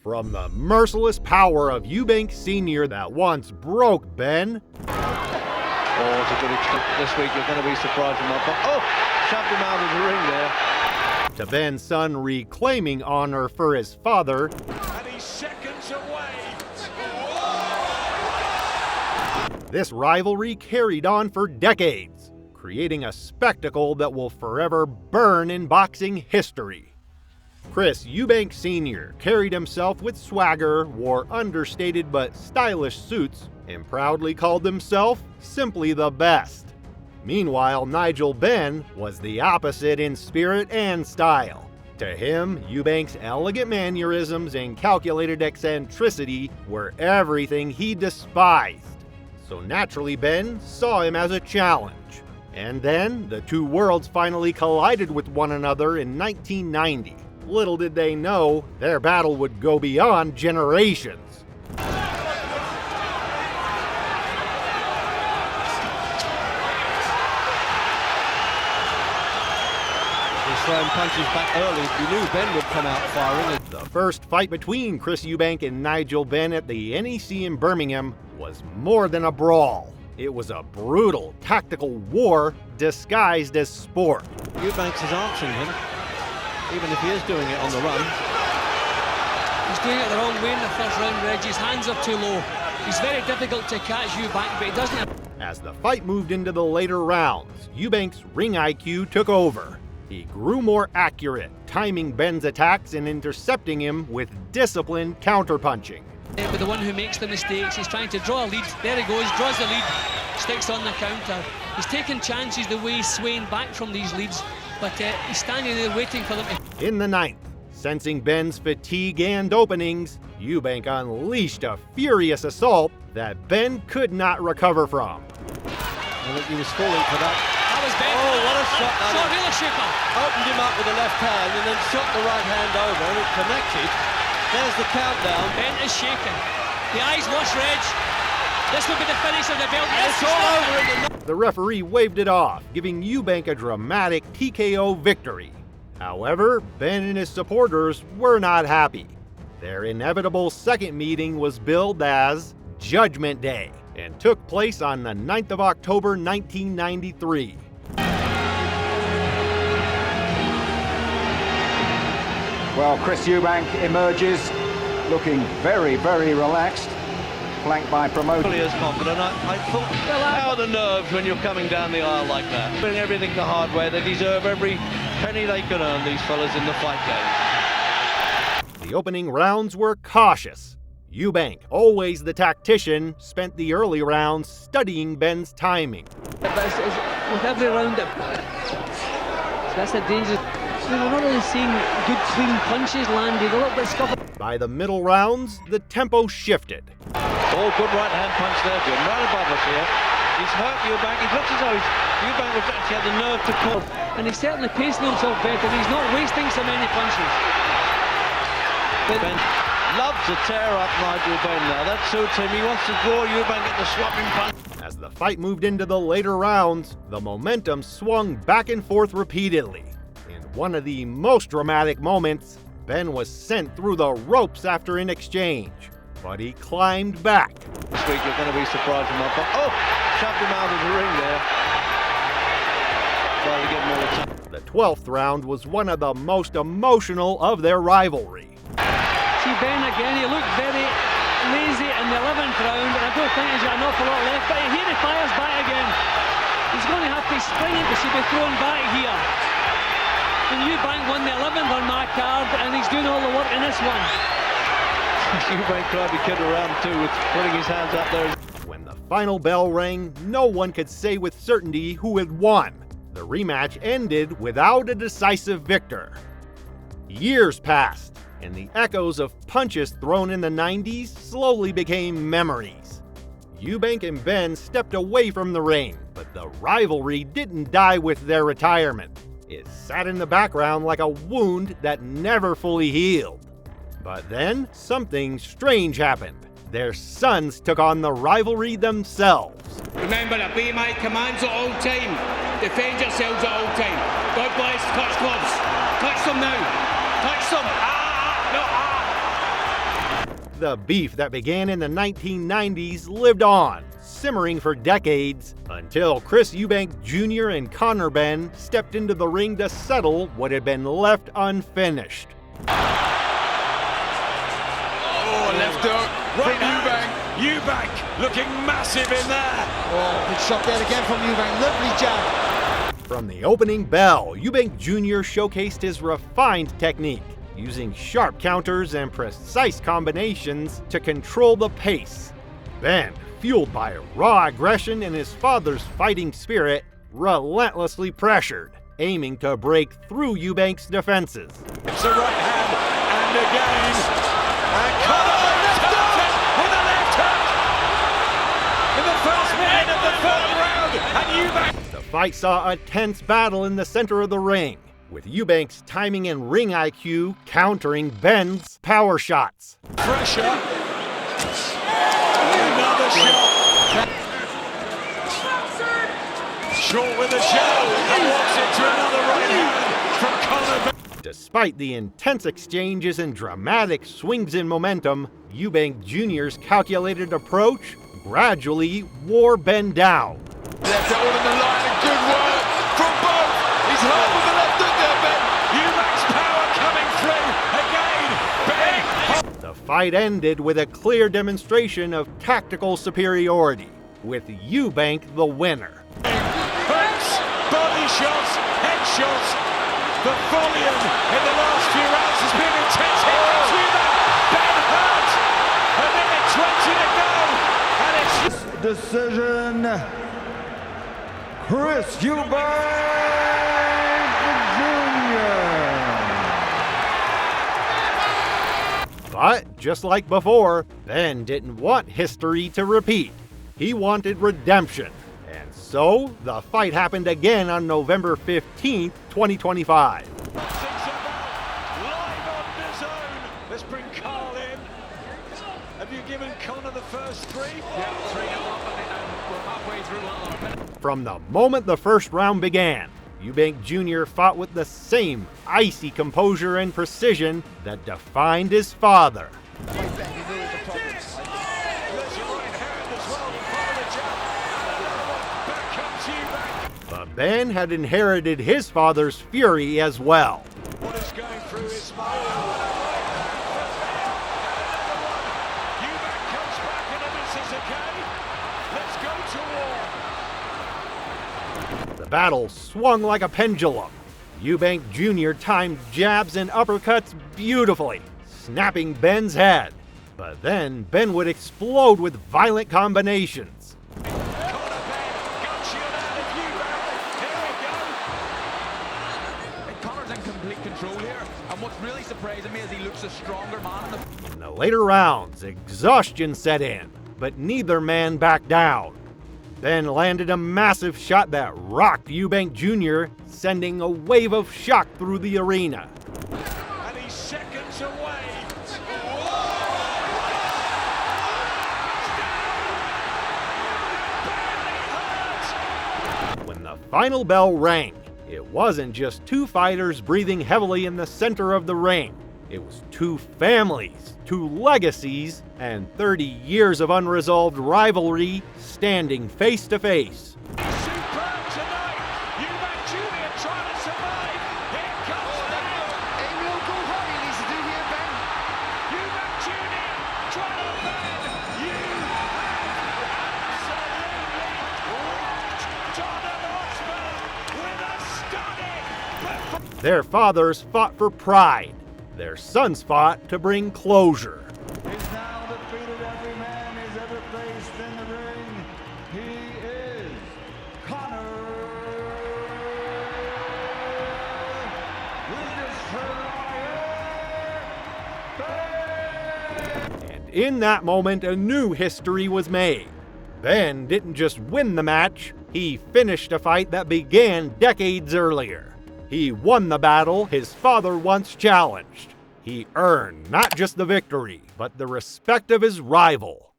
From the merciless power of Eubank Sr. that once broke Benn. Oh, it's a good extent. This week you're going to be surprised in my book. Oh, shoved him out of the ring there. To Benn's son reclaiming honor for his father. And he's seconds away. This rivalry carried on for decades, creating a spectacle that will forever burn in boxing history. Chris Eubank Sr. carried himself with swagger, wore understated but stylish suits, and proudly called himself simply the best. Meanwhile, Nigel Benn was the opposite in spirit and style. To him, Eubank's elegant mannerisms and calculated eccentricity were everything he despised. So naturally, Benn saw him as a challenge. And then, the two worlds finally collided with one another in 1990. Little did they know, their battle would go beyond generations. Throwing punches back early. We knew Benn would come out firing. The first fight between Chris Eubank and Nigel Benn at the NEC in Birmingham was more than a brawl. It was a brutal tactical war disguised as sport. Eubanks is answering him, even if he is doing it on the run. He's doing it the wrong way in the first round, Reg. His hands are too low. He's very difficult to catch Eubank, but he doesn't have... As the fight moved into the later rounds, Eubank's ring IQ took over. He grew more accurate, timing Benn's attacks and intercepting him with disciplined counterpunching. But the one who makes the mistakes, he's trying to draw a lead. There he goes, draws the lead, sticks on the counter. He's taking chances the way he's swaying back from these leads, but he's standing there waiting for them to... In the ninth, sensing Benn's fatigue and openings, Eubank unleashed a furious assault that Benn could not recover from. I think he was falling for that. That was Benn. Oh, what a shot that Shot is. really shaker. Opened him up with the left hand and then shot the right hand over and it connected. There's the countdown. Benn is shaking. The eyes wash, Reg. This will be the finish of the belt. And Yes, it's all over in the... The referee waved it off, giving Eubank a dramatic TKO victory. However, Benn and his supporters were not happy. Their inevitable second meeting was billed as Judgment Day and took place on the 9th of October 1993. Well, Chris Eubank emerges looking very, very relaxed, flanked by promoters. Fully as confident. I thought, how are the nerves when you're coming down the aisle like that? Doing everything the hard way. They deserve every penny they can earn, these fellas, in the fight game. The opening rounds were cautious. Eubank, always the tactician, spent the early rounds studying Benn's timing. But it's with every round, that's a dangerous... We're not really seeing good clean punches landed, a little bit scuffle. By the middle rounds, the tempo shifted. Oh, good right hand punch there, Jim. Right above us here. He's hurt Eubank. He looks as though Eubank was actually had the nerve to call. And he's certainly pacing himself better. He's not wasting so many punches. Benn loves to tear up Nigel Benn now. That suits him. He wants to draw Eubank into swapping punch. As the fight moved into the later rounds, the momentum swung back and forth repeatedly. In one of the most dramatic moments, Benn was sent through the ropes after an exchange, but he climbed back. This week you're going to be surprised in my book. Oh, shoved him out of the ring there. Trying to get more attack. The 12th round was one of the most emotional of their rivalry. See Benn again, he looked very lazy in the 11th round, and I don't think he's got an awful lot left, but here he fires back again. He's going to have to spring it to be thrown back here. And Eubank won the 11th on my card, and he's doing all the work in this one. Eubank tried to kid around too with putting his hands up there. When the final bell rang, no one could say with certainty who had won. The rematch ended without a decisive victor. Years passed, and the echoes of punches thrown in the 90s slowly became memories. Eubank and Benn stepped away from the ring, but the rivalry didn't die with their retirement. It sat in the background like a wound that never fully healed. But then, something strange happened. Their sons took on the rivalry themselves. Remember that BMI commands at all time. Defend yourselves at all time. God bless, touch gloves. Touch them now. Touch them. The beef that began in the 1990s lived on, simmering for decades, until Chris Eubank Jr. and Conor Benn stepped into the ring to settle what had been left unfinished. Oh, left hook from Eubank. Eubank looking massive in there. Oh, good shot there again from Eubank. Lovely jab. From the opening bell, Eubank Jr. showcased his refined technique, using sharp counters and precise combinations to control the pace. Benn, fueled by raw aggression and his father's fighting spirit, relentlessly pressured, aiming to break through Eubank's defenses. It's a right hand, and again, and Conor taps it with a left hook in the first minute of the third round, and Eubank. The fight saw a tense battle in the center of the ring, with Eubank's timing and ring IQ countering Benn's power shots. Pressure. Another shot. Short with a jab, and walks into another right hand from Conor Benn. Despite the intense exchanges and dramatic swings in momentum, Eubank Jr.'s calculated approach gradually wore Benn down. Left it all in the line, and good work from both. He's hard with the left hook there, Ben. Eubank's power coming through again. Bang. The fight ended with a clear demonstration of tactical superiority, with Eubank the winner. Hooks, body shots, head shots. The volume in the last few rounds has been intense. Here comes Eubank. Ben hurt. A minute 20 to go. And it's Decision, Chris Eubank Jr. But just like before, Benn didn't want history to repeat. He wanted redemption. And so, the fight happened again on November 15th, 2025. live on DAZN. Let's bring Carl in. Have you given Conor the first three? Yeah, 3-0 up, and we're halfway through one. From the moment the first round began, Eubank Jr. fought with the same icy composure and precision that defined his father. There's your right hand as well. Follow the jab. Back comes Eubank. But Benn had inherited his father's fury as well. What is going through his mind? Eubank comes back and this is again. Let's go to war. The battle swung like a pendulum. Eubank Jr. timed jabs and uppercuts beautifully, snapping Benn's head. But then Benn would explode with violent combinations. Conor Benn, gunshot out of Eubank. Here we go. Conor's in complete control here, and what's really surprising me is he looks a stronger man. In the later rounds, exhaustion set in, but neither man backed down. Benn landed a massive shot that rocked Eubank Jr., sending a wave of shock through the arena. And he's seconds away. When the final bell rang, it wasn't just two fighters breathing heavily in the center of the ring. It was two families, two legacies, and 30 years of unresolved rivalry standing face to face. Superb tonight. Eubank Jr. trying to survive. Here comes Ben. He will go hard. He needs to do here, Ben. Eubank Jr. trying to bend. You have absolutely rocked Tottenham Hotspur with a stunning. Their fathers fought for pride. Their sons fought to bring closure. He's now defeated every man he's ever faced in the ring. He is Conor Benn. And in that moment, a new history was made. Benn didn't just win the match, he finished a fight that began decades earlier. He won the battle his father once challenged. He earned not just the victory, but the respect of his rival.